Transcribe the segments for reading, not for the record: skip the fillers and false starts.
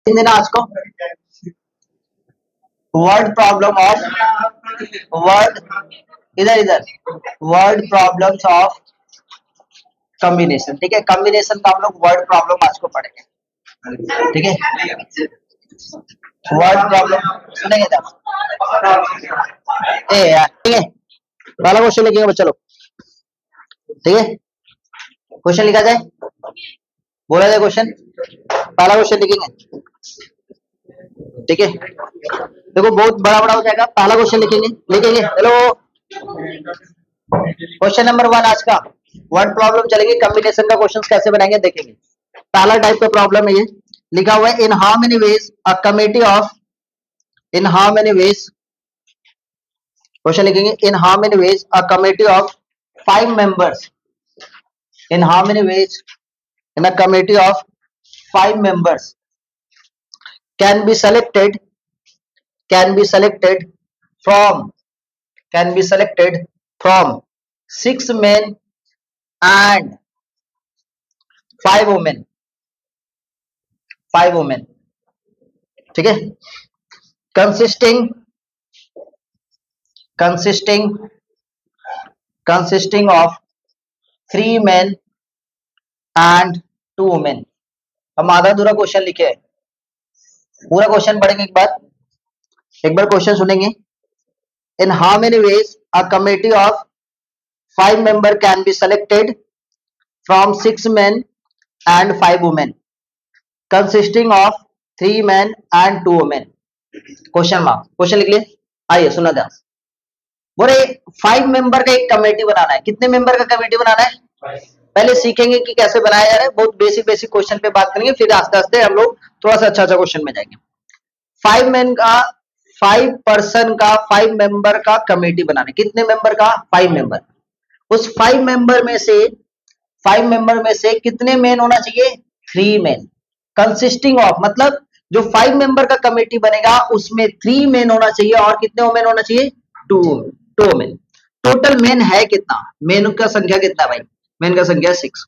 तीन दिन आज को वर्ड प्रॉब्लम ऑफ वर्ड इधर इधर वर्ड प्रॉब्लम्स ऑफ कॉम्बिनेशन। ठीक है, कॉम्बिनेशन का हम लोग वर्ड प्रॉब्लम आज को पढ़ेंगे। ठीक है, वर्ड प्रॉब्लम सुनेंगे जब ए यार। ठीक है, पहला क्वेश्चन लिखेंगे बच्चा लोग। ठीक है, क्वेश्चन लिखा जाए, बोला जाए क्वेश्चन। पहला क्वेश्चन लिखेंगे। ठीक है, देखो बहुत बड़ा बड़ा हो जाएगा। पहला क्वेश्चन लिखेंगे लिखेंगे हेलो। क्वेश्चन नंबर 1 आज का वर्ड प्रॉब्लम चलेगी। कॉम्बिनेशन का क्वेश्चन कैसे बनाएंगे देखेंगे। पहला टाइप का प्रॉब्लम है, ये लिखा हुआ है in how many ways a committee of in how many ways. Question लिखेंगे in how many ways a committee of 5 members in how many ways in a committee of 5 members can be selected can be selected from can be selected from 6 men and 5 women 5 women। ठीक है, consisting consisting consisting of 3 men and 2 women। हम आधा अधूरा question लिखे हैं, पूरा question पढ़ेंगे एक बार क्वेश्चन सुनेंगे। इन how many ways a committee of 5 member can be selected from 6 men and 5 women consisting of 3 men and 2 women। Question mark, question लिख लिए। आइए सुना ध्यान। बोले 5 मेंबर का एक कमेटी बनाना है। कितने मेंबर का कमेटी बनाना है? पहले सीखेंगे कि कैसे बनाया जा रहा है। बहुत बेसिक बेसिक क्वेश्चन पे बात करेंगे, फिर आस्ते आस्ते हम लोग थोड़ा सा अच्छा क्वेश्चन में जाएंगे। 5 मैन का 5 पर्सन का 5 मेंबर का कमेटी बनाना है। कितने मेंबर का? 5 मेंबर। उस 5 मेंबर में से 5 मेंबर में से कितने मेन होना चाहिए? 3 मेन। कंसिस्टिंग ऑफ मतलब जो 5 मेंबर का कमेटी बनेगा उसमें 3 मेन होना चाहिए और कितने वोमेन होना चाहिए? 2 वोमेन। टोटल मेन है कितना? मेन का संख्या कितना भाई? मेन का संख्या 6।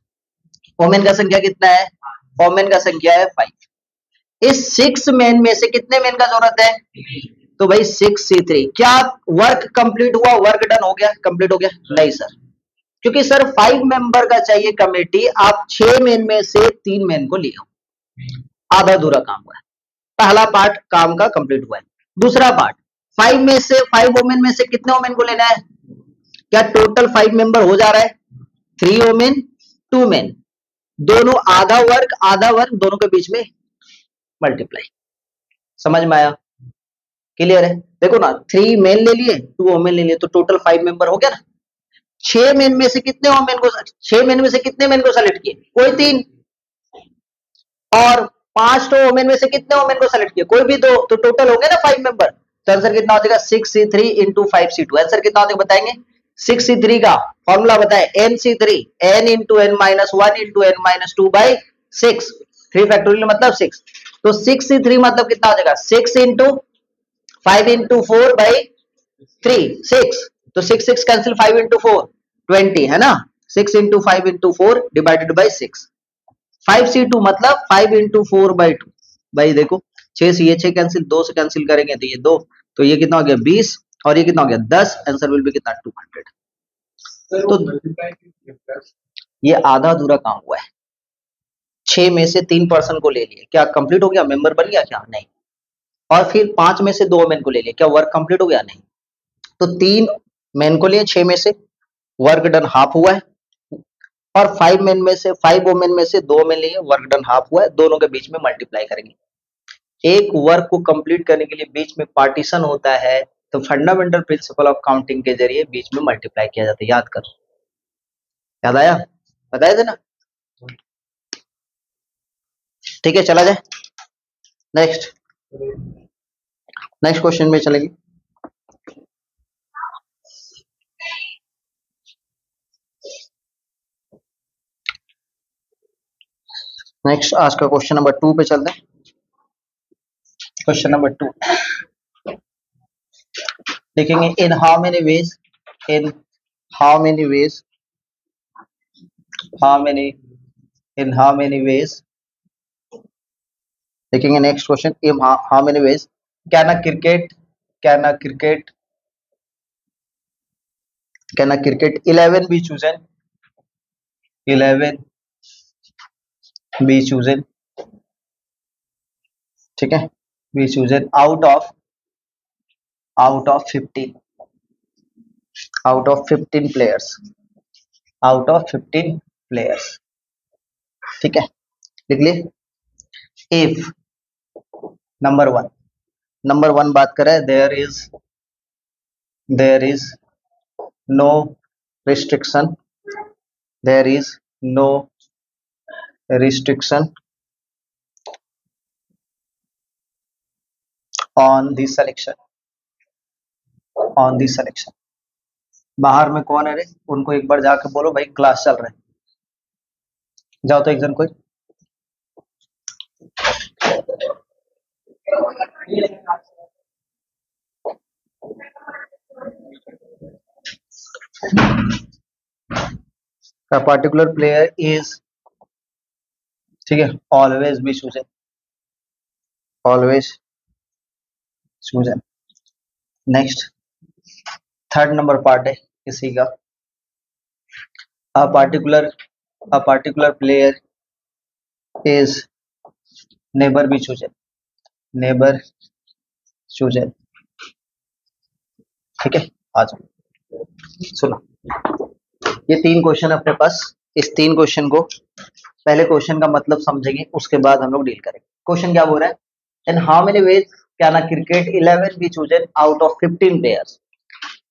वोमेन का संख्या कितना है? वोमेन का संख्या है 5। इस 6 मेन में से कितने मेन का जरूरत है? तो भाई 6C3। क्या वर्क कंप्लीट हुआ? वर्क डन हो गया? कंप्लीट हो गया? नहीं सर, क्योंकि सर 5 मेंबर का चाहिए कमेटी, आप 6 मेन में से 3 मेन को लिया, आधा अधूरा काम हुआ है। पहला पार्ट काम का कंप्लीट हुआ है। दूसरा पार्ट 5 में से 5 वोमेन में से कितने वोमेन को लेना है? क्या टोटल 5 मेंबर हो जा रहा है? 3 वोमेन 2 मेन, दोनों आधा वर्क दोनों के बीच में मल्टीप्लाई। समझ में आया? क्लियर है? देखो ना, 3 मेन ले लिए 2 वोमेन ले लिए तो टोटल 5 मेंबर हो गया ना। 6 मेन में से कितने वोमेन को 6 मेन में से कितने मेन को सेलेक्ट किए? कोई 3। और 5 तो वोमेन में से कितने वोमेन को सेलेक्ट किए? कोई भी 2। तो टोटल हो गया ना 5 मेंबर। तो आंसर कितना हो जाएगा? 6C3 into 5C2। आंसर कितना हो जाएगा बताएंगे? 6C3 का फॉर्मूला बताए, NC3 n into n minus 1 into n minus 2 by 6। 3 factorial मतलब 6। तो 6C3 मतलब कितना हो जाएगा? 6 इंटू 5 इंटू 4 बाई 3 6। तो 6 6 कैंसिल, 5 इंटू 4 20 है ना। 6 into 5 into 4 divided by 6। 5C2 मतलब 5 इंटू 4 बाई 2। भाई देखो 6 से ये 6 कैंसिल, 2 से कैंसिल करेंगे तो ये 2, तो ये कितना हो गया? 20 और ये कितना हो गया? 10। आंसर विल बी कितना? 200। तो ये आधा अधूरा काम हुआ है। 6 में से 3 पर्सन को ले लिए, क्या कंप्लीट हो गया? मेंबर बन गया क्या? नहीं। और फिर 5 में से 2 मेन को ले लिए, क्या वर्क कंप्लीट हो गया? नहीं। तो 3 मेन को लिए 6 में से, वर्क डन हाफ हुआ है। और 5 मेन में से 5 वोमेन में से 2 मेन लिए, वर्क डन हाफ हुआ है। दोनों के बीच में मल्टीप्लाई करेंगे। एक वर्क को कंप्लीट करने के लिए बीच में पार्टीशन होता है, तो फंडामेंटल प्रिंसिपल ऑफ काउंटिंग के जरिए बीच में मल्टीप्लाई किया जाता है। याद कर, याद आया? बताए थे ना। ठीक है, चला जाए नेक्स्ट। नेक्स्ट क्वेश्चन में चलेंगे। नेक्स्ट आज का क्वेश्चन नंबर 2 पे चलते हैं। क्वेश्चन नंबर 2 लिखेंगे in how many ways in how many ways how many in how many ways देखेंगे next question. In how many ways can a cricket 11 be chosen 11 be chosen, ठीक है, be chosen out of 15 players, out of 15 players, ठीक है, लिख लिए। If number one बात करें, there is no restriction, there is no restriction on the selection, बाहर में कौन है रे, उनको एक बार जाके बोलो भाई क्लास चल रहा है, जाओ तो एक जन कोई। A particular player is, ठीक है, always be chosen, next third number part है किसी का, a particular player is never be chosen, ठीक है। आ जाओ, सुनो, ये 3 क्वेश्चन अपने पास, इस 3 क्वेश्चन को पहले क्वेश्चन का मतलब समझेंगे, उसके बाद हम लोग डील करेंगे। क्वेश्चन क्या बोल रहा है, in how many ways can a cricket 11 be chosen out of 15 players,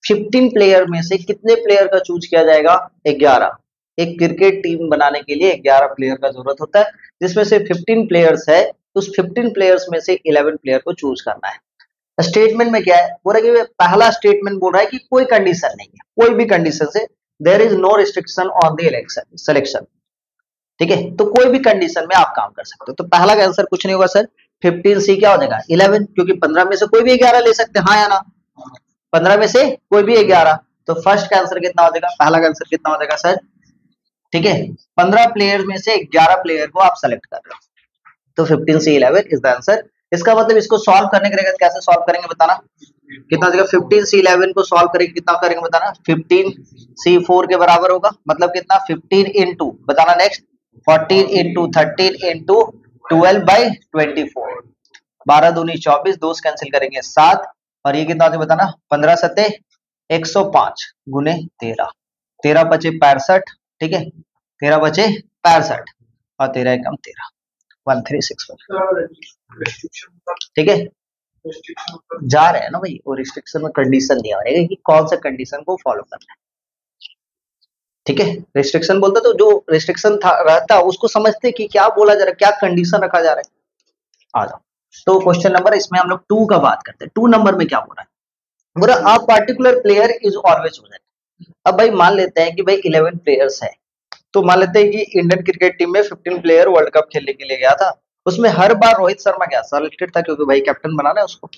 15 player में से कितने प्लेयर का चूज किया जाएगा, 11। एक क्रिकेट टीम बनाने के लिए 11 प्लेयर का जरूरत होता है, जिसमें से 15 प्लेयर्स है, उस 15 प्लेयर्स में से 11 प्लेयर को चूज करना है। स्टेटमेंट में क्या है, बोल रहा है कि पहला स्टेटमेंट बोल रहा है कि कोई कंडीशन नहीं है, कोई भी कंडीशन से there is no restriction on the selection, ठीक है, तो कोई भी कंडीशन में आप काम कर सकते हो। तो पहला का आंसर कुछ नहीं होगा सर, 15 सी क्या हो जाएगा 11, क्योंकि 15 में से कोई भी 11 ले सकते हैं, हाँ या ना, 15 में से कोई भी 11, तो फर्स्ट का आंसर कितना हो जाएगा, पहला का आंसर कितना हो जाएगा सर, ठीक है, 15 प्लेयर में से 11 प्लेयर को आप सेलेक्ट कर रहे हो, तो 15 सी 11 इज द आंसर। इसका मतलब इसको सॉल्व करने के लिए कैसे सॉल्व करेंगे बताना, कितना देगा, 15 सी 11 को सॉल्व करेंगे कितना करेंगे बताना, 15 सी 4 के बराबर होगा, मतलब कितना 15 इंटू बताना, नेक्स्ट 14 इंटू 13 इंटू 12 बाई 24, 12 दूनी 24, 2 कैंसिल करेंगे 7, और ये कितना होता है बताना, 15 सत्ते 105 गुने 13, 13 बचे 65, ठीक है, 13 बचे 65 और 13 एकम 13, 1365, ठीक है, जा रहे हैं ना भाई, वो रिस्ट्रिक्शन में कंडीशन दिया रहेगा कि कौन सा कंडीशन को फॉलो करना है, ठीक है। रिस्ट्रिक्शन बोलते तो जो रिस्ट्रिक्शन था रहता उसको समझते कि क्या बोला जा रहा है, क्या कंडीशन रखा जा रहा है। आ जाओ, तो क्वेश्चन नंबर इसमें हम लोग 2 का बात करते हैं। 2 नंबर में क्या बोल रहा है, बोला a particular player is always chosen. अब भाई मान लेते हैं कि भाई 11 प्लेयर्स है, तो मान लेते हैं कि इंडियन क्रिकेट टीम में 15 प्लेयर वर्ल्ड कप खेलने के लिए गया था, उसमें हर बार रोहित शर्मा क्या सेलेक्टेड था, क्योंकि भाई कैप्टन बनाना है उसको,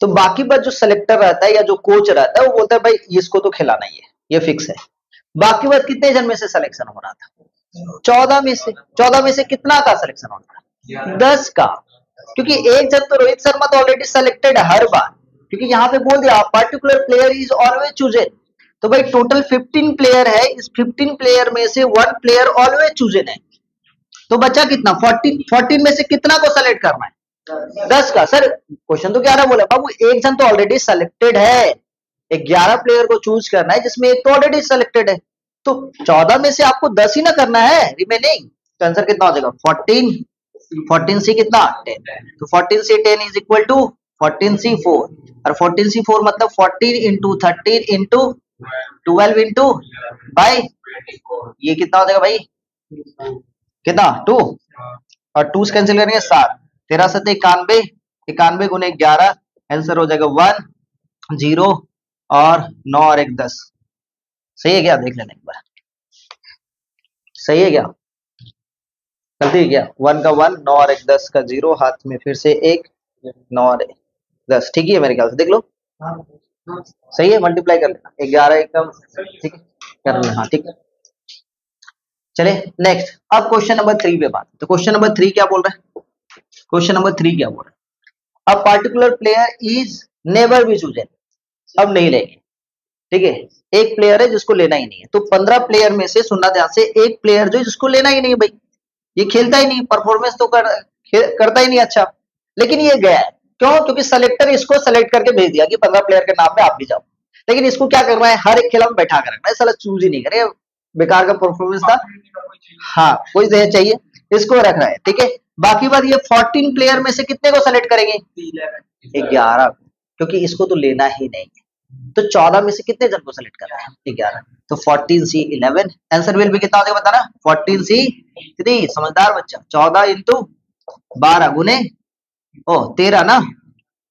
तो बाकी बार जो सेलेक्टर रहता है या जो कोच रहता है वो बोलता है भाई इसको तो खिलाना ही है, ये फिक्स है। बाकी बार कितने जन में से सिलेक्शन हो रहा था, 14 में से कितना का सिलेक्शन होता है, 10 का, क्योंकि एक जन तो रोहित शर्मा तो ऑलरेडी सिलेक्टेड है हर बार, क्योंकि यहाँ पे बोल दिया particular player is always chosen, तो भाई टोटल 15 प्लेयर है, इस 15 प्लेयर में से 1 प्लेयर ऑलवेज चूजन है, तो बचा कितना 14 में से कितना को सेलेक्ट करना है, 10 का। सर क्वेश्चन तो 11 बोला बाबू, एक जन तो ऑलरेडी सेलेक्टेड है, 11 प्लेयर को चूज करना है जिसमें एक तो ऑलरेडी सेलेक्टेड है, तो 14 में से आपको 10 ही ना करना है रिमेनिंग, तो आंसर कितना हो जाएगा 14 सी कितना 10, तो 14 सी 10 इज इक्वल टू 14 सी 4, और 14 सी 4 मतलब 14 इंटू 13 इंटू 12 इंटू बाई, ये कितना हो जाएगा भाई, कितना 2, और 2 कैंसिल करेंगे 7, 13 सत्ते 91, 91 गुने 11, आंसर हो जाएगा 1 0 और 9 और 1 10, सही है क्या, देख लेना एक बार, सही है क्या, गलती है क्या, 1 का 1, 9 और 1 10 का 0, हाथ में फिर से 1, 9 और 1 10, ठीक है मेरे ख्याल से, देख लो सही है, मल्टीप्लाई कर लेना 11 एकदम, ठीक है कर लेना, हाँ ठीक है। चले नेक्स्ट, अब क्वेश्चन नंबर 3 पे बात, तो क्वेश्चन नंबर 3 क्या बोल रहा है, क्वेश्चन नंबर 3 क्या बोल रहा है, a particular player is never be chosen, अब नहीं लेंगे, ठीक है, एक प्लेयर है जिसको लेना ही नहीं है, तो 15 प्लेयर में से सुनना ध्यान से, एक प्लेयर जो जिसको लेना ही नहीं है, भाई ये खेलता ही नहीं, परफॉर्मेंस तो करता ही नहीं अच्छा, लेकिन ये गया है, क्यों? क्योंकि सेलेक्टर इसको सेलेक्ट करके भेज दिया कि 15 प्लेयर के नाम में आप भी जाओ, लेकिन इसको क्या करना है, हर एक खेला में बैठा कर रखना है, साला चूज ही नहीं करे, बेकार का परफॉर्मेंस था, हाँ कोई चाहिए, इसको रखना है, ठीक है। बाकी बात ये 14 प्लेयर में से कितने को सेलेक्ट करेंगे, 11, क्योंकि इसको तो लेना ही नहीं है, तो 14 में से कितने जन को सेलेक्ट करना है, 11, तो 14C11, आंसर विल भी कितना हो जाएगा बताना, 14C3, समझदार बच्चा, 14 इंटू 12 गुने 13 ना,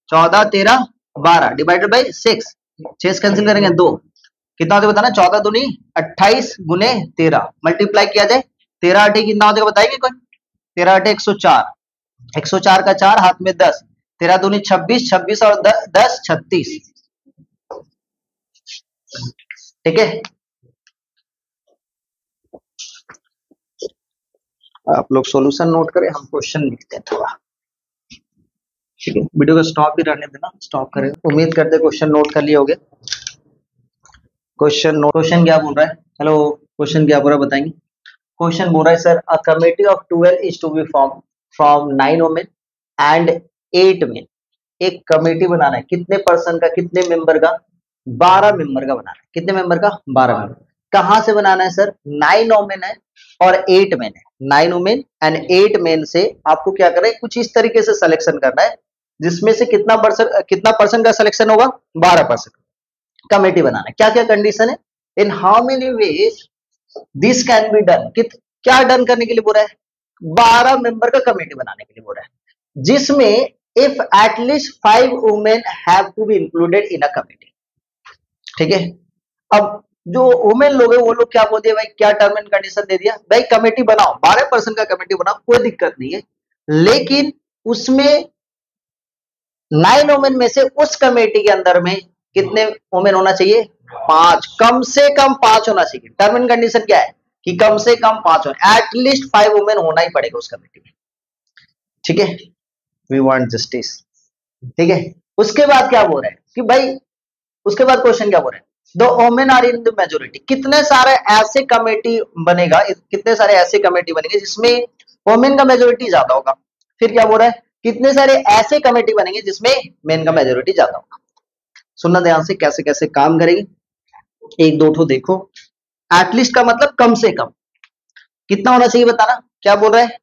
14 13 12 डिवाइडेड बाई 6, 6 कैंसिल करेंगे 2, कितना हो जाएगा बताना, 14 दूनी 28 गुने 13 मल्टीप्लाई किया जाए, 13 8 कितना हो जाएगा बताएंगे कोई, 13 8 104, 104 का 4 हाथ में 10, 13 दूनी 26, 26 और 10 36, ठीक है। आप लोग सॉल्यूशन नोट करें, हम क्वेश्चन लिखते हैं थोड़ा, ठीक है, वीडियो को स्टॉप ही रहने देना, स्टॉप करें, उम्मीद करते क्वेश्चन नोट कर लिए होगे। क्वेश्चन क्या बोल रहा है, हेलो क्वेश्चन क्या बोल रहा है बताएंगे, क्वेश्चन बोल रहा है sir, a committee of 12 is to be form from 9 women and 8 men, एक कमेटी बनाना है, कितने पर्सन का, कितने मेंबर का, 12 मेंबर का बनाना है, कितने मेंबर का, 12 मेंबर, कहां से बनाना है सर, 9 वुमेन है और 8 मेन है, 9 वुमेन एंड 8 मेन से आपको क्या करना है, कुछ इस तरीके से सिलेक्शन करना है, जिसमें से कितना पर्सन का सिलेक्शन होगा, 12%, कमेटी बनाना है, क्या क्या कंडीशन है, in how many ways this can be done, क्या डन करने के लिए बोल रहा है, 12 मेंबर का कमेटी बनाने के लिए बोल रहा है, जिसमें if at least 5 women have to be included in a committee, ठीक है। अब जो वुमेन लोग है वो लोग क्या बोलते हैं भाई, क्या टर्म एंड कंडीशन दे दिया, भाई कमेटी बनाओ, 12% का कमेटी बनाओ, कोई दिक्कत नहीं है, लेकिन उसमें 9 वुमेन में से उस कमेटी के अंदर में कितने वुमेन होना चाहिए, 5, कम से कम 5 होना चाहिए, टर्म एंड कंडीशन क्या है कि कम से कम 5 हो, एटलीस्ट 5 वुमेन होना ही पड़ेगा उस कमेटी में, ठीक है, वी वांट जस्टिस, ठीक है। उसके बाद क्या बोल रहे हैं कि भाई, उसके बाद क्वेश्चन क्या बोल रहे हैं, the women are in the majority, कितने सारे ऐसे कमेटी बनेगा, कितने सारे ऐसे कमेटी बनेंगे जिसमें वुमेन का मेजोरिटी ज्यादा होगा, फिर क्या बोल रहा है, कितने सारे ऐसे कमेटी बनेंगे जिसमें मेन का मेजोरिटी ज्यादा होगा, सुनना ध्यान से कैसे कैसे काम करेगी, एक दो ठो देखो, एटलीस्ट का मतलब कम से कम कितना होना चाहिए बताना, क्या बोल रहा है,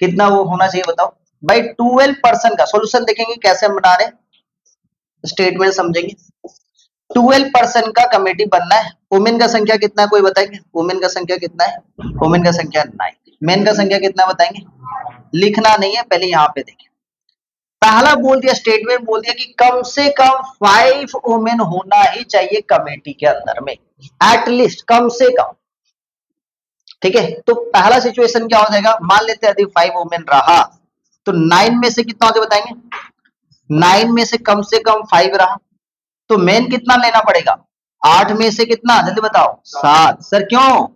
कितना वो होना चाहिए बताओ भाई, 12% का सॉल्यूशन देखेंगे कैसे हम बना रहे, स्टेटमेंट समझेंगे, 12% का कमेटी बनना है, वुमेन का संख्या कितना है कोई बताएंगे, वुमेन का संख्या कितना है, वुमेन का संख्या 9, मेन का संख्या कितना बताएंगे, लिखना नहीं है, पहले यहाँ पे देखें, पहला बोल दिया, स्टेटमेंट बोल दिया कि कम से कम 5 वुमेन होना ही चाहिए कमेटी के अंदर में, एटलीस्ट कम से कम, ठीक है। तो पहला सिचुएशन क्या हो जाएगा, मान लेते हैं यदि 5 वुमेन रहा, तो 9 में से कितना होते बताएंगे, 9 में से कम 5 रहा, तो मेन कितना लेना पड़ेगा, 8 में से कितना, जल्दी बताओ, 7, सर क्यों,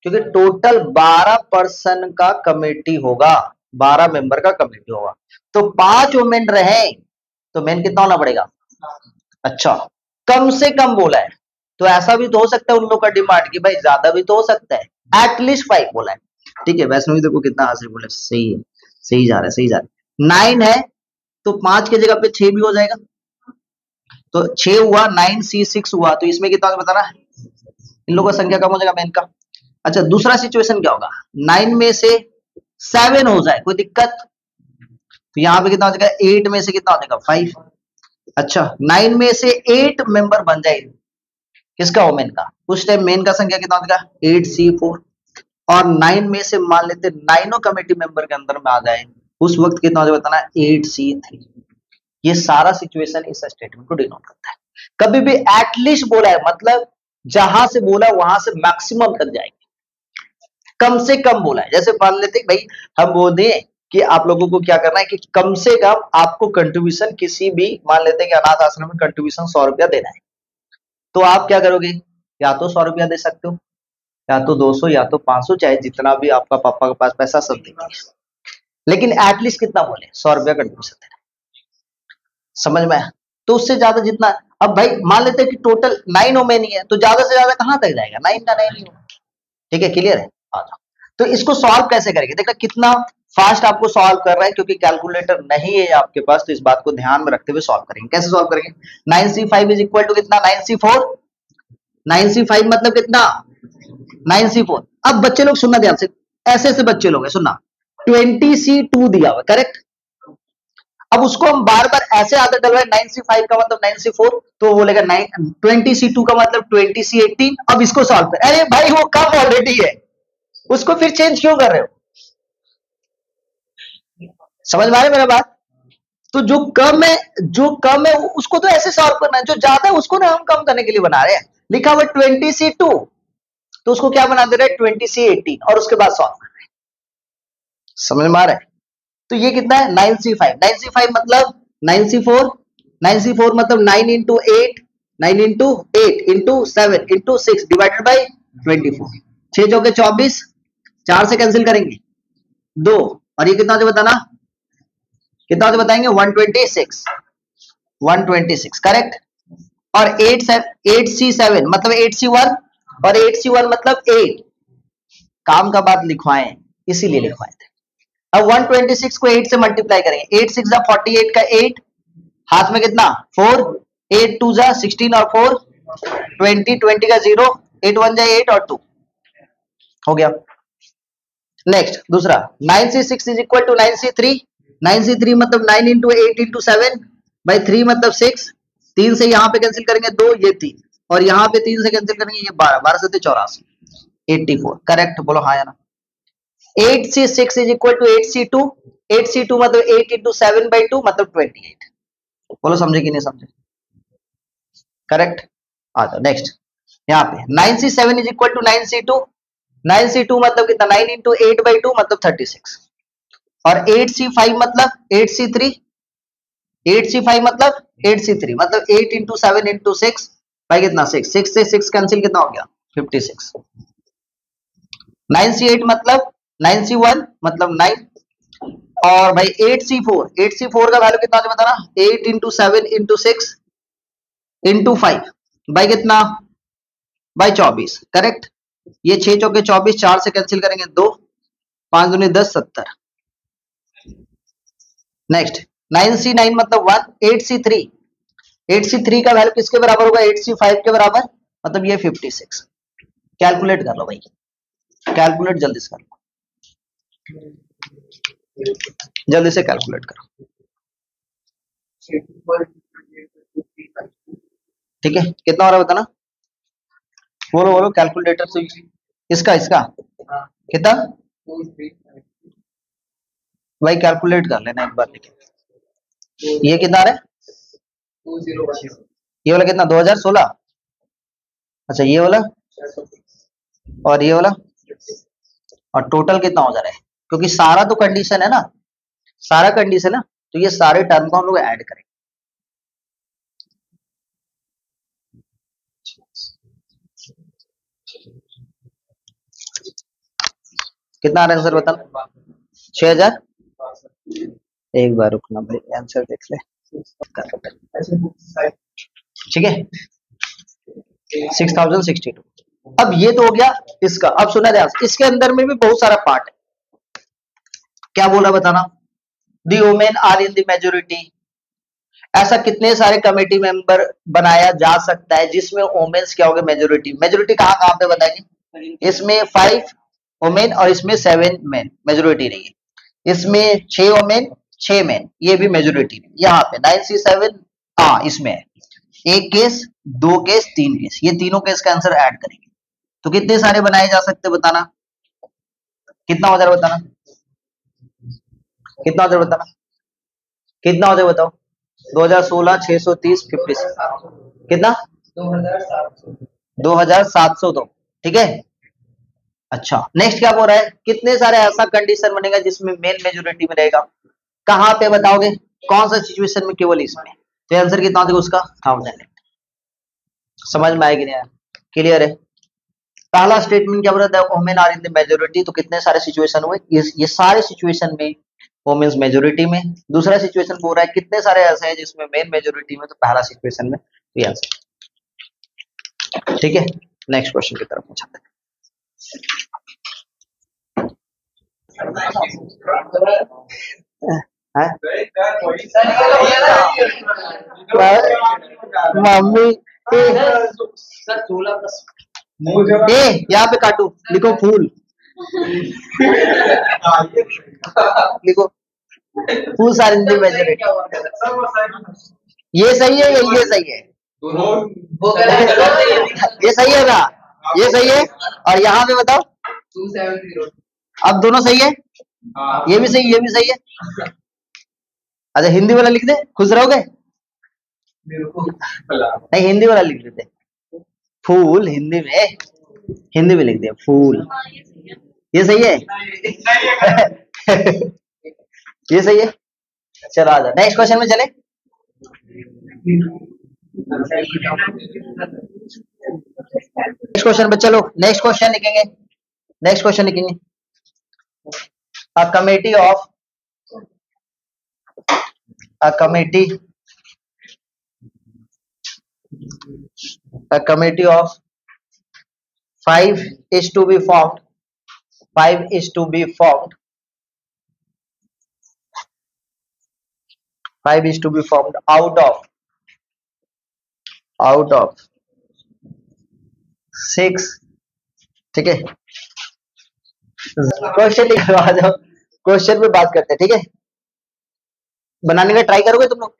क्योंकि टोटल 12% का कमेटी होगा, 12 मेंबर का कमेटी होगा, तो 5 वुमेन रहे तो मेन कितना होना पड़ेगा, अच्छा, कम से कम बोला है, तो ऐसा भी तो हो सकता है उन लोग का डिमांड कि भाई ज्यादा भी तो हो सकता है, एटलीस्ट 5 बोला है, ठीक है। वैष्णवी देखो कितना हासिल बोले, सही है, सही जा रहा है, सही जा रहा है, 9 है तो 5 की जगह पे 6 भी हो जाएगा, तो 6 हुआ, 9C6 हुआ, तो इसमें कितना बताना है, इन लोगों का संख्या कम हो जाएगा मेन का। अच्छा दूसरा सिचुएशन क्या होगा, 9 में से 7 हो जाए, कोई दिक्कत, तो यहाँ पे कितना हो जाएगा, 8 में से कितना हो जाएगा, 5, अच्छा 9 में से 8 मेंबर बन जाए, किसका, वुमेन का, उस टाइम मेन का संख्या कितना हो जाएगा, 8C4, और 9 में से मान लेते 9 कमेटी मेंबर के अंदर में आ जाए, उस वक्त कितना हो जाएगा बताना, 8C3, ये सारा सिचुएशन इस स्टेटमेंट को डिनोट करता है, कभी भी एटलीस्ट बोला है मतलब जहां से बोला वहां से मैक्सिमम तक जाएंगे, कम से कम बोला है, जैसे मान लेते भाई हम बोल दें कि आप लोगों को क्या करना है कि कम से कम आपको कंट्रीब्यूशन किसी भी, मान लेते हैं कि अनाथ आश्रम में कंट्रीब्यूशन 100 रुपया देना है, तो आप क्या करोगे, या तो 100 रुपया दे सकते हो, या तो 200, या तो 500, चाहे जितना भी आपका पापा के पास पैसा सब देंगे, लेकिन एटलीस्ट कितना बोले, 100 रुपया कंट्रीब्यूशन दे रहे हैं। समझ में आया? तो उससे ज्यादा जितना, अब भाई मान लेते हैं कि टोटल 9 ओमेन ही है, तो ज्यादा से ज्यादा कहां तक जाएगा, 9 का 9 ही होगा। ठीक है, क्लियर है? आ जाओ। तो इसको सॉल्व कैसे करेंगे, देखना कितना फास्ट आपको सॉल्व कर रहा है, क्योंकि कैलकुलेटर नहीं है आपके पास, तो इस बात को ध्यान में रखते हुए सॉल्व करेंगे। कैसे सॉल्व करेंगे? 9c5 इज इक्वल टू कितना, 9c4। 9c5 मतलब कितना, 9c4। अब बच्चे लोग सुनना ध्यान से, ऐसे ऐसे बच्चे लोग हैं, सुनना, 20c2 दिया हुआ, करेक्ट। अब उसको हम बार बार ऐसे आदत डलवाए, 9c5 का मतलब 9c4, तो वो बोलेगा 20c2 का मतलब 20c18। अब इसको सॉल्व कर, अरे भाई वो कम ऑलरेडी है, उसको फिर चेंज क्यों कर रहे हो? समझ में आ रहा है मेरा बात? तो जो कम है उसको तो ऐसे सॉल्व करना है, जो ज्यादा है उसको ना हम कम करने के लिए बना रहे हैं। लिखा हुआ 20c2, तो उसको क्या बना दे रहे हैं, 20c18, और उसके बाद सॉल्व कर रहे हैं। समझ में आ रहा है? तो ये कितना है, 9c5। 9c5 मतलब 9c4। 9c4 मतलब 9 into 8, 9 into 8 into 7 into 6 divided by 24। 6 चौके 24, 4 से कैंसिल करेंगे 2, और ये कितना होता है बताना, कितना होता है बताएंगे, 126। 126 करेक्ट। और 8c7 मतलब 8c1, और 8c1 मतलब 8। काम का बात लिखवाएं, इसीलिए लिखवाए थे। अब 126 को 8 से मल्टीप्लाई करेंगे, 8 6 48 का 8, हाथ में कितना 4, 8 2 16 और 4 20, 20 का 0, 8 1 8 और 2 हो गया। नेक्स्ट दूसरा, 9c6 is equal to 9c3। 9c3 मतलब 9 इंटू 8 इंटू 7 बाई 3 मतलब 6। 3 से यहाँ पे कैंसिल करेंगे 2, ये 3, और यहाँ पे 3 से कैंसिल करेंगे ये 12, 12 से 84, 84 करेक्ट। बोलो हाँ या ना। 8c6 is equal to 8c2। 8c2 मतलब 8 इंटू 7 बाई 2 मतलब 28। बोलो समझे कि नहीं समझे? करेक्ट। आ जाओ नेक्स्ट, यहाँ पे 9c7 is equal to 9c2। 9c2 मतलब कितना, 9 इंटू 8 बाई 2 मतलब 36, और 8c5 मतलब 8c3। 8c5 मतलब 8c3 मतलब 8 इंटू 7 इंटू 6 बाई कितना 6, 6 से 6 कैंसिल कितना हो गया 56। 9c8 मतलब 9c1 मतलब 9, और भाई 8c4, 8c4 का वैल्यू कितना होता है बताना, 8 इंटू 7 इंटू 6 इंटू 5 बाई कितना, बाई 24 करेक्ट। ये 6 चौके 24, 4 से कैंसिल करेंगे 2, 5 दूनी 10 70। नेक्स्ट 9c9 मतलब 1, 8c3। 8c3 का वैल्यू किसके बराबर होगा, 8c5 के बराबर, मतलब ये 56। कैलकुलेट कर लो भाई, कैलकुलेट जल्दी से कर लो, जल्दी से कैलकुलेट करो। ठीक है, कितना हो रहा है बताना, बोलो बोलो कैलकुलेटर से। इसका इसका कितना भाई, कैलकुलेट कर लेना एक बार लेके। ये कितना आ रहा है, ये वाला कितना 2016, अच्छा ये वाला, और ये वाला, और टोटल कितना हो जा रहा है, क्योंकि सारा तो कंडीशन है ना, सारा कंडीशन है, तो ये सारे टर्म को हम लोग ऐड करेंगे। कितना आ रहा है आंसर बताना, 6000। एक बार रुकना भाई, आंसर देख ले, ठीक है 6062। अब ये तो हो गया इसका। अब सुना ध्यान से, इसके अंदर में भी बहुत सारा पार्ट है। क्या बोला बताना, the women are in the majority. ऐसा कितने सारे कमेटी मेंबर बनाया जा सकता है जिसमें वोमेन्स क्या होगा, मेजोरिटी। मेजोरिटी कहाँ कहाँ पे बताएंगे, इसमें 5 वोमेन और इसमें 7 मेन, मेजोरिटी नहीं है। इसमें 6 वोमेन 6 मेन, ये भी मेजोरिटी नहीं। यहाँ पे 9c7 हाँ इसमें है, एक केस 2 केस 3 केस, ये तीनों केस का आंसर ऐड करेंगे, तो कितने सारे बनाए जा सकते बताना, कितना हो जाएगा बताना, कितना हो जाएगा बताना, कितना हो जाएगा बताओ, 2016 630 56 कितना 2702। ठीक है, अच्छा नेक्स्ट क्या बोल रहा है, कितने सारे ऐसा कंडीशन बनेगा जिसमें मेन मेजोरिटी में रहेगा, कहां पे बताओगे, कौन सा सिचुएशन में, केवल इसमें, तो आंसर कितना हो जाएगा उसका 1000। समझ में आएगी नहीं, क्लियर है? पहला स्टेटमेंट क्या बोला था, women are in the majority, तो कितने सारे सिचुएशन हुए, ये सारे सिचुएशन में वो मीन्स मेजोरिटी में। दूसरा सिचुएशन बोल रहा है कितने सारे ऐसे हैं जिसमें मेन मेजोरिटी में, तो पहला सिचुएशन में तो ये आंसर। ठीक है, नेक्स्ट क्वेश्चन की तरफ पहुंचाते हैं। मम्मी यहाँ पे काटू, लिखो फूल, लिखो फूल सारे मेजोरिटी। ये सही है या ये सही है? ये सही है ना, ये सही है। और यहाँ पे बताओ, अब दोनों सही है, ये भी सही, ये भी सही है। अच्छा हिंदी वाला लिख दे, खुश रहोगे? नहीं हिंदी वाला लिख देते, फूल हिंदी में, हिंदी में लिख दे फूल। ये सही है। ये सही है। चलो आ जाओ नेक्स्ट क्वेश्चन में चले। नेक्स्ट क्वेश्चन पे चलो, नेक्स्ट क्वेश्चन लिखेंगे, नेक्स्ट क्वेश्चन लिखेंगे। A committee of 5 is to be formed. 5 is to be formed. 5 is to be formed out of 6। ठीक है, क्वेश्चन लिख आ जाओ, क्वेश्चन पे बात करते हैं। ठीक है, बनाने का ट्राई करोगे तुम लोग?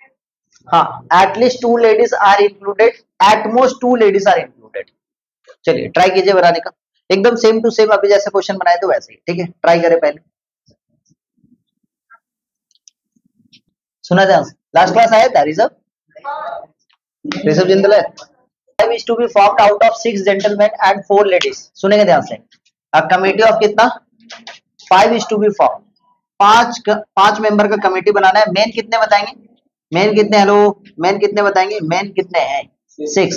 हाँ, at least 2 ladies are included, at most 2 ladies are included. चलिए ट्राई कीजिए बनाने का, एकदम सेम टू सेम अभी जैसे क्वेश्चन बनाए तो वैसे ही। ठीक है, ट्राई करें पहले। सुना था लास्ट क्लास आया था ऋषभ जिंदल है। 5 is to be formed out of 6 gentlemen and 4 ladies। सुनेंगे ध्यान से, अ कमेटी ऑफ कितना? 5 is to be formed। पांच मेंबर का कमेटी बनाना है। मेन कितने बताएंगे? मेन कितने? हेलो, मेन कितने बताएंगे? मेन कितने हैं? 6।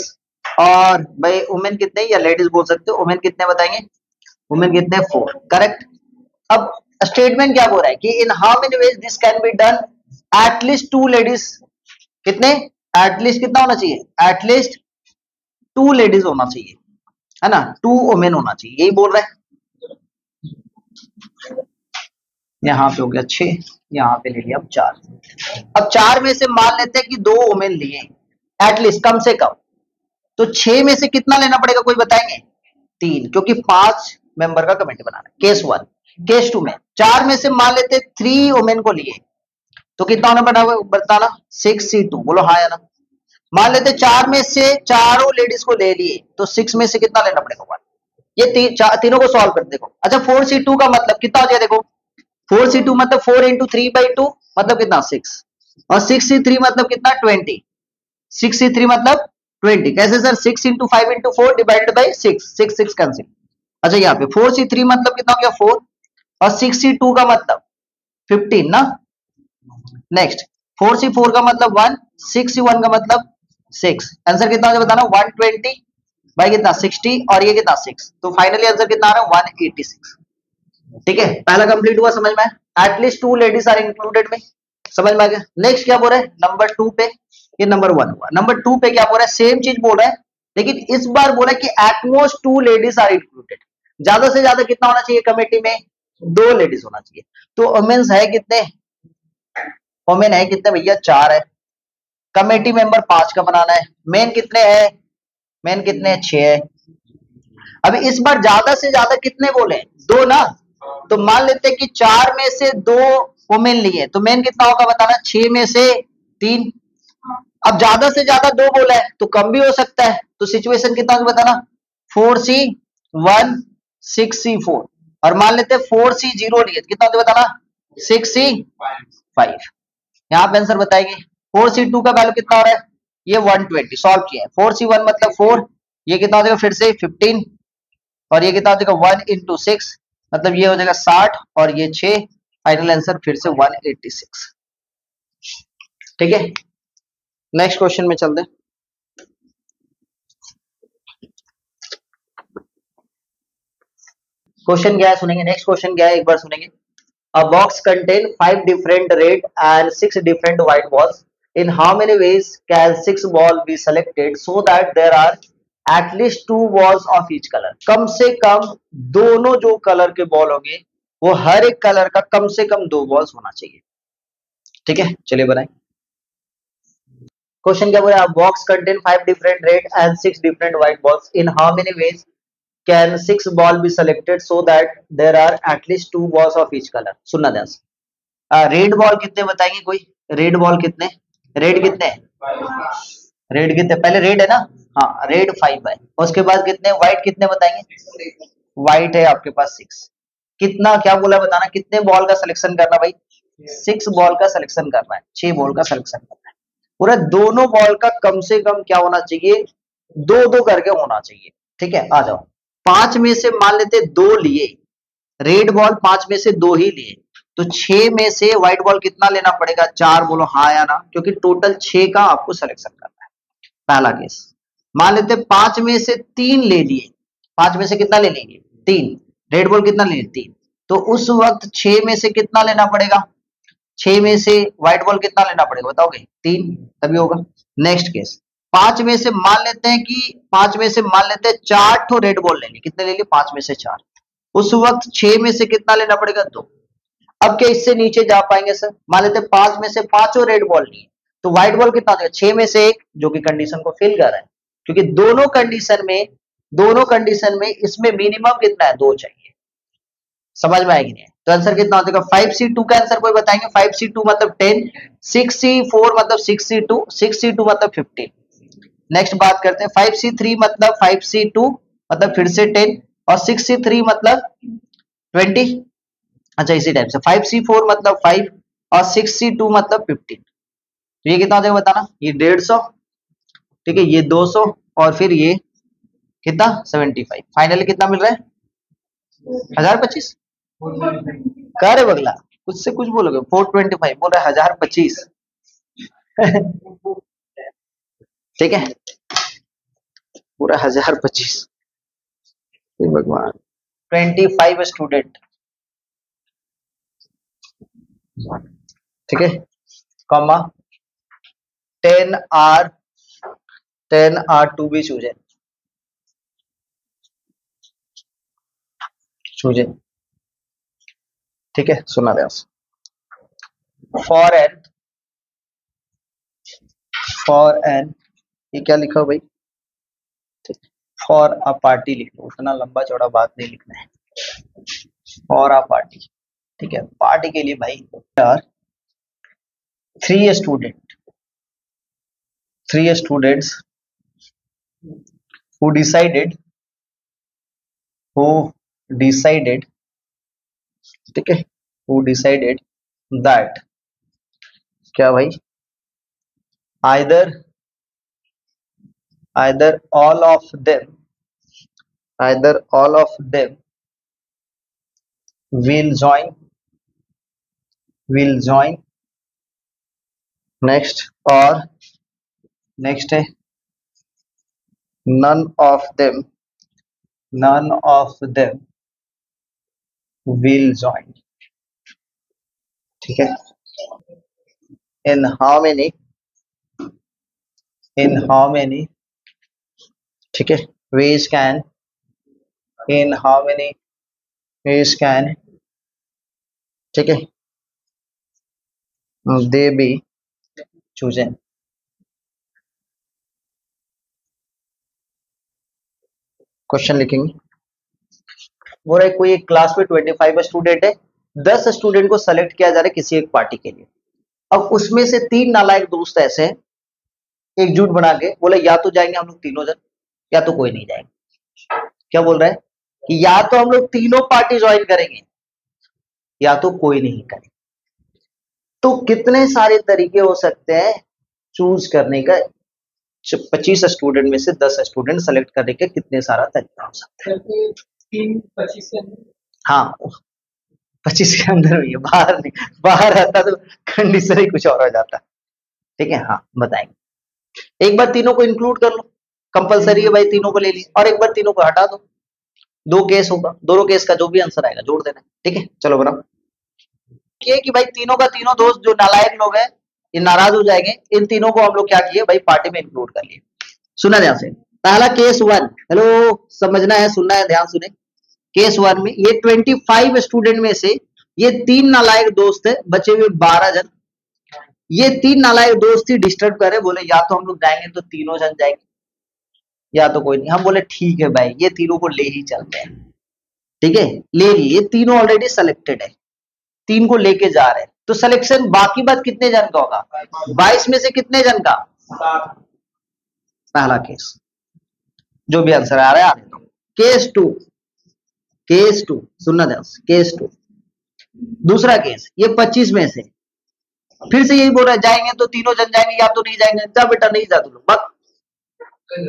और भाई वुमेन कितने, या लेडीज बोल सकते हो, वुमेन कितने बताएंगे? वुमेन कितने? 4। करेक्ट। अब स्टेटमेंट क्या बोल रहा है कि इन how many ways this can be done, at least 2 ladies. कितने? एटलीस्ट कितना होना चाहिए? एटलीस्ट 2 लेडीज होना चाहिए, है ना, 2 वुमेन होना चाहिए, यही बोल रहा है। यहाँ पे हो गया 6, यहाँ पे ले लिया अब 4। अब 4 में से मान लेते हैं कि 2 वुमेन लिए एटलीस्ट, कम से कम, तो 6 में से कितना लेना पड़ेगा, कोई बताएंगे? 3, क्योंकि 5 मेंबर का कमेटी बनाना है। केस 1। केस 2 में 4 में से मान लेते 3 वुमेन को लिए, तो कितना होना पड़ेगा बताना? 6C2, बोलो हाँ या ना। मान लेते 4 में से चारों लेडीज को ले लिए, तो 6 में से कितना लेना पड़ेगा? 1। ये तीनों को सॉल्व कर देखो। अच्छा 4C2 का मतलब कितना हो जाए देखो, 4C2 मतलब 4 इंटू 3/2 मतलब कितना? 6। और 6C3 मतलब कितना? 20। 6C3 मतलब 20। कैसे sir? 6 into 5 into 4 divided by 6, 6 cancel. अच्छा यहाँ पे 4C3 मतलब कितना हो गया? 4। और 6C2 का मतलब 15 ना। नेक्स्ट 4C4 का मतलब 1, 6C1 का मतलब 6। आंसर कितना हो जाए बताना? 120 बाई कितना? 60। और ये कितना? 6। तो फाइनली आंसर कितना आ रहा है? 186। ठीक है, पहला कंप्लीट हुआ, समझ में आया? एटलीस्ट 2 लेडीज आर इंक्लूडेड में, समझ में आ गया। नेक्स्ट क्या बोल रहा है? नंबर 2 पे, ये नंबर 1 हुआ। नंबर 2 पे क्या बोल रहा है? सेम चीज बोल रहा है, लेकिन इस बार बोला कि एटमोस्ट 2 लेडीज आर इंक्लूडेड। ज्यादा से ज्यादा कितना होना चाहिए कमेटी में? 2 लेडीज होना चाहिए। तो वुमेन्स है कितने? वुमेन है कितने भैया? 4 है। कमेटी मेंबर 5 का बनाना है। मेन कितने हैं? मेन कितने? 6 है। अभी इस बार ज्यादा से ज्यादा कितने बोले? 2 ना। तो मान लेते हैं कि 4 में से 2 वुमेन लिए, तो मेन कितना होगा बताना? 6 में से 3। अब ज्यादा से ज्यादा 2 बोला है तो कम भी हो सकता है, तो सिचुएशन कितना होगा बताना? 4C1 6C4। और मान लेते हैं 4C0 लिए, कितना होगा बताना? 6C5। यहाँ पे आंसर बताएंगे। 4C2 का वैल्यू कितना हो रहा है? ये 120। सॉल्व किया है। 4C1 मतलब 4, ये कितना हो जाएगा फिर से? 15। और ये कितना हो जाएगा? 1 इंटू 6 मतलब ये हो जाएगा 60, और ये 6। फाइनल आंसर फिर से 186। ठीक है, नेक्स्ट क्वेश्चन में चलते हैं। क्वेश्चन क्या है सुनेंगे, नेक्स्ट क्वेश्चन क्या है एक बार सुनेंगे। A box contain 5 different red and 6 different white balls. In how many ways can 6 ball be selected so that there are at least 2 balls of each color? कम से कम दोनों जो कलर के बॉल होंगे वो हर एक कलर का कम से कम 2 बॉल्स होना चाहिए। ठीक है, चलिए बनाएं। क्वेश्चन क्या बोल रहा है? Box contain 5 different red and 6 different white balls. In how many ways can 6 ball be selected so that there are at least 2 balls of each colour? सुनना ध्यान से। रेड बॉल कितने बताएंगे कोई? रेड बॉल कितने? रेड कितने? रेड कितने? पहले रेड है ना? हाँ, रेड 5 है। उसके बाद कितने? व्हाइट कितने बताएंगे? व्हाइट है आपके पास 6। कितना क्या बोला बताना? कितने बॉल का सिलेक्शन करना भाई? 6 बॉल का सिलेक्शन करना है, 6 बॉल का सिलेक्शन करना है। पूरा दोनों बॉल का कम से कम क्या होना चाहिए? 2-2 करके होना चाहिए। ठीक है, आ जाओ। 5 में से मान लेते 2 लिए, रेड बॉल 5 में से 2 ही लिए, तो 6 में से व्हाइट बॉल कितना लेना पड़ेगा? 4। बोलो हाँ या ना, क्योंकि टोटल 6 का आपको सिलेक्शन करना है। पहला केस। मान लेते 5 में से 3 ले लिए, 5 में से कितना ले लेंगे? 3। रेड बॉल कितना ले? 3। तो उस वक्त 6 में से कितना लेना पड़ेगा? 6 में से व्हाइट बॉल कितना लेना पड़ेगा बताओगे? 3, तभी होगा। नेक्स्ट केस, 5 में से मान लेते हैं कि 5 में से मान लेते हैं 4 ठो रेड बॉल ले लिए। कितने ले लिए? 5 में से 4। उस वक्त 6 में से कितना लेना पड़ेगा? 2। अब क्या इससे नीचे जा पाएंगे सर? मान लेते 5 में से 5 रेड बॉल लिए, तो व्हाइट बॉल कितना देगा? 6 में से 1, जो कि कंडीशन को फिल कर रहा है, क्योंकि दोनों कंडीशन में इसमें मिनिमम कितना है? 2 चाहिए। समझ में आएगी नहीं? तो आंसर कितना हो जाएगा? 5C2 का आंसर कोई बताएंगे? 5C2 मतलब 10, 6C4 मतलब 6C2, 6C2 मतलब 15। नेक्स्ट बात करते हैं 5C3 मतलब 5C2 मतलब फिर से 10 और 6C3 मतलब 20। अच्छा, इसी टाइप से 5C4 मतलब 5 और 6C2 मतलब 15। तो ये कितना हो जाएगा बताना? ये 150, ठीक है, ये 200 और फिर ये कितना? 75। फाइनली कितना मिल रहा है? 1025। कह रहे बगला कुछ से कुछ बोलोगे? 425 बोल रहा है, 1025। ठीक है, पूरा 1025। भगवान। 25 स्टूडेंट, ठीक है, comma 10 are to be chosen। ठीक है, सुना ध्यान से। फॉर एन ये क्या लिखा हो भाई? फॉर अ पार्टी लिख लो, उतना लंबा चौड़ा बात नहीं लिखना है। फॉर अ पार्टी, ठीक है, पार्टी के लिए भाई। यार 3 students who decided, ठीक है, who decided that क्या भाई? either all of them will join next, or next है none of them will join। ठीक है, in how many, ठीक है, ways can, in how many ways can, ठीक है, they be chosen। क्वेश्चन लिखेंगे। वो रहे कोई एक क्लास में 25 स्टूडेंट है, 10 स्टूडेंट को सेलेक्ट किया जा रहा है किसी एक पार्टी के लिए। अब उसमें से 3 नालायक दोस्त ऐसे हैं, एकजुट बना के बोले या तो जाएंगे हम लोग तीनों जन, या तो कोई नहीं जाएंगे। क्या बोल रहा है कि या तो हम लोग तीनों पार्टी ज्वाइन करेंगे या तो कोई नहीं करेंगे। तो कितने सारे तरीके हो सकते हैं चूज करने का? 25 स्टूडेंट में से 10 स्टूडेंट सेलेक्ट करने के कितने सारा तरीका हो सकता है? 25 हाँ, 25 के अंदर ही है, बाहर नहीं। बाहर आता तो कंडीशन ही कुछ और हो जाता। ठीक है, हाँ बताएंगे। एक बार तीनों को इंक्लूड कर लो, कंपलसरी है भाई, तीनों को ले ली, और एक बार तीनों को हटा दो। 2 केस होगा, दोनों केस का जो भी आंसर आएगा जोड़ देना। ठीक है, चलो बनाओ। किए कि भाई तीनों का तीनों दोस्त जो नालायक लोग हैं ये नाराज हो जाएंगे, इन तीनों को हम लोग क्या किए भाई पार्टी में इंक्लूड कर लिए। सुना ध्यान से, पहला केस वन, हेलो समझना है सुनना है ध्यान सुने। केस वन में ये 25 स्टूडेंट में से ये 3 नालायक दोस्त है, बचे हुए 12 जन। ये 3 नालायक दोस्त ही डिस्टर्ब करे, बोले या तो हम लोग जाएंगे तो तीनों जन जाएंगे या तो कोई नहीं। हम बोले ठीक है भाई ये तीनों को ले ही चलते हैं, ठीक है ले लिए। ये तीनों ऑलरेडी सेलेक्टेड है, 3 को लेके जा रहे हैं, तो सिलेक्शन बाकी बात कितने जन का होगा, 22 में से कितने जन का, पहला केस। जो भी आंसर आ रहा है आने दो। केस टू, केस टू सुनना ध्यान से, केस टू दूसरा केस, ये 25 में से फिर से यही बोल रहा है जाएंगे तो तीनों जन जाएंगे या तो नहीं जाएंगे। जा बेटा नहीं जा, तुम लोग बस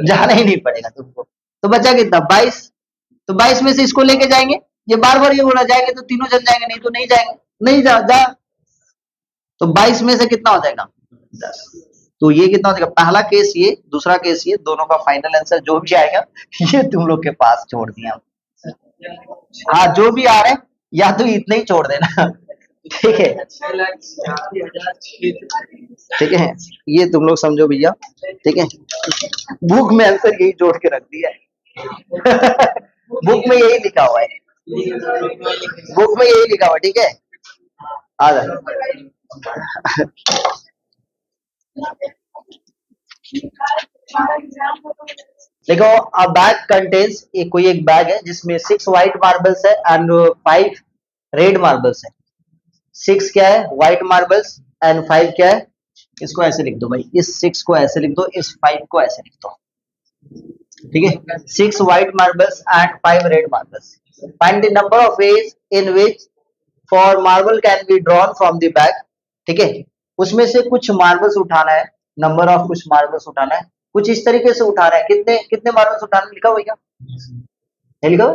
जाना ही नहीं पड़ेगा तुमको। तो बचा कितना 22, तो 22 में से इसको लेके जाएंगे। ये बार बार ये बोला जाएंगे तो तीनों जन जाएंगे, नहीं तो नहीं जाएंगे, नहीं जा जा। तो 22 में से कितना हो जाएगा 10। तो ये कितना हो जाएगा, पहला केस ये, दूसरा केस ये, दोनों का फाइनल आंसर जो भी आएगा ये तुम लोग के पास छोड़ दिया। हाँ जो भी आ रहे हैं या तो इतना ही छोड़ देना, ठीक है ठीक है, ये तुम लोग समझो भैया, ठीक है। बुक में आंसर यही जोड़ के रख दिया है बुक में यही लिखा हुआ है, बुक में यही लिखा हुआ है, ठीक है। आ जा देखो, अ बैग कंटेन्स, कोई एक बैग है जिसमें 6 व्हाइट मार्बल्स है एंड 5 रेड मार्बल्स है। 6 क्या है व्हाइट मार्बल्स एंड 5 क्या है, इसको ऐसे लिख दो भाई, इस 6 को ऐसे लिख दो, इस 5 को ऐसे लिख दो, ठीक है। 6 white marbles and 5 red marbles. Find the number of ways in which for marble can be drawn from the bag, ठीक है। उसमें से कुछ मार्बल्स उठाना है, नंबर ऑफ कुछ मार्बल्स उठाना है, कुछ इस तरीके से उठाना है। कितने कितने मार्बल्स उठाना लिखा भैया, नहीं लिखा?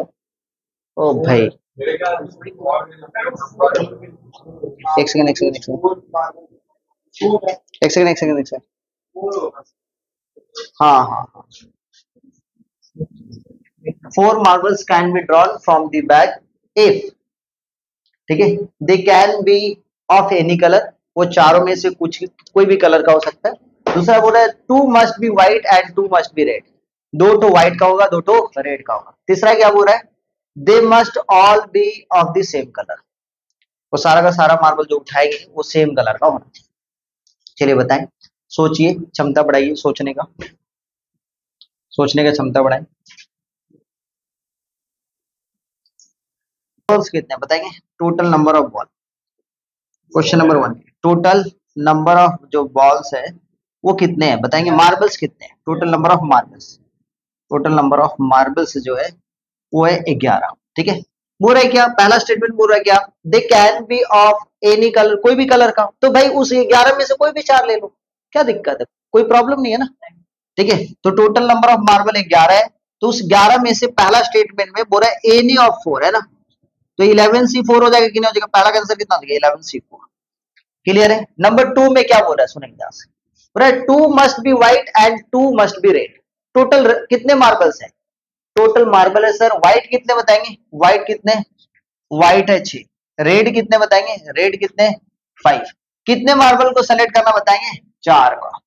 ओ भाई एक सेकंड एक सेकंड एक सेकंड एक सेकंड एक सेकंड एक सेकंड, हाँ हाँ हाँ। 4 marbles can be drawn from the bag if, ठीक है, they can be of any color, वो चारों में से कुछ कोई भी कलर का हो सकता है। दूसरा बोल रहा है 2 must be white and 2 must be red, 2 तो व्हाइट का होगा 2 तो रेड का होगा। तीसरा क्या बोल रहा है they must all be of the same color, वो सारा का सारा मार्बल जो उठाएंगे वो सेम कलर का होना चाहिए। चलिए बताएं, सोचिए, क्षमता बढ़ाइए सोचने का, सोचने का क्षमता बढ़ाएं। बॉल्स कितने बताएंगे, total number of ball. Question number 1, total number of जो बॉल्स है वो कितने हैं बताएंगे, मार्बल्स कितने हैं, total number of marbles. Total number of marbles जो है वो है 11, ठीक है। बोल रहा है क्या, पहला स्टेटमेंट बोल रहा है क्या, they can be of any colour, कोई भी कलर का। तो भाई उस 11 में से कोई भी 4 ले लो, क्या दिक्कत है, कोई प्रॉब्लम नहीं है ना, ठीक है। तो टोटल नंबर ऑफ मार्बल 11 है, तो उस 11 में से पहला स्टेटमेंट में बोल रहा है एनी ऑफ 4 है ना, तो 11C4 हो जाएगा कि नहीं हो जाएगा, पहला का आंसर कितना हो जाएगा 11C4। क्लियर है। नंबर 2 में क्या बोल रहा है सुनेंगे ध्यान से, बोल रहा है 2 must be white and 2 must be red. Total कितने मार्बल्स हैं, टोटल मार्बल है सर व्हाइट कितने बताएंगे, व्हाइट कितने, व्हाइट है 6, रेड कितने बताएंगे, रेड कितने 5। कितने मार्बल को सेलेक्ट करना बताएंगे 4 का।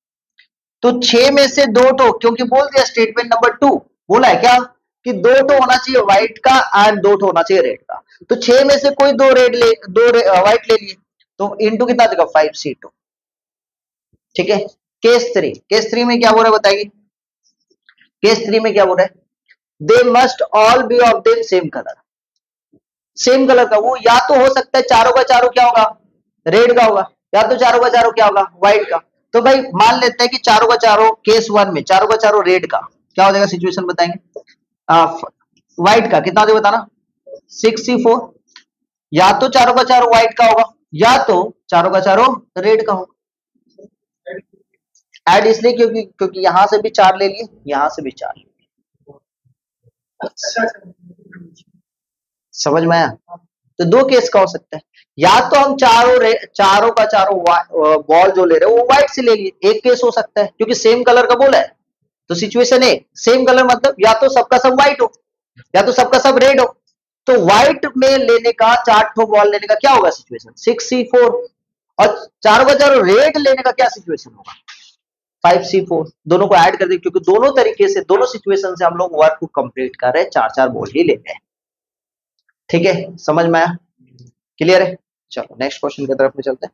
तो 6 में से 2 तो, क्योंकि बोल दिया स्टेटमेंट नंबर 2 बोला है क्या कि 2 तो होना चाहिए व्हाइट का एंड 2 तो होना चाहिए रेड का। तो 6 में से कोई 2 रेड ले, 2 व्हाइट ले लिए, तो इनटू कितना देगा 5C2, ठीक है। केस 3, केस 3 में क्या बोल रहा है बताइए, केस 3 में क्या बोल रहा है, they must all B of them same colour, same colour का। वो या तो हो सकता है चारों का चारों क्या होगा रेड का होगा, या तो चारों का चारों क्या होगा व्हाइट का। तो भाई मान लेते हैं कि चारों का चारों केस 1 में चारों का चारों रेड का, क्या हो जाएगा सिचुएशन बताएंगे, व्हाइट का कितना हो जाएगा बताना 6C4, या तो चारों का चारों व्हाइट का होगा या तो चारों का चारों रेड का होगा। ऐड इसलिए क्योंकि यहां से भी 4 ले लिए, यहां से भी 4 ले लिए, समझ में आया। तो 2 केस का हो सकता है, या तो हम चारों का चारों बॉल जो ले रहे हैं वो व्हाइट से ले लिए, एक केस हो सकता है क्योंकि सेम कलर का बोला है। तो सिचुएशन है सेम कलर मतलब या तो सबका सब व्हाइट हो या तो सबका सब रेड हो, तो व्हाइट में लेने का 4 बॉल लेने का क्या होगा सिचुएशन 6C4, और चारों का चारों रेड लेने का क्या सिचुएशन होगा 5C4। दोनों को ऐड कर दे, क्योंकि दोनों तरीके से दोनों सिचुएशन से हम लोग वर्क को कंप्लीट कर रहे हैं, 4 बॉल ही लेते हैं। ठीक है, समझ में आया, क्लियर है। चलो नेक्स्ट क्वेश्चन की तरफ में चलते हैं।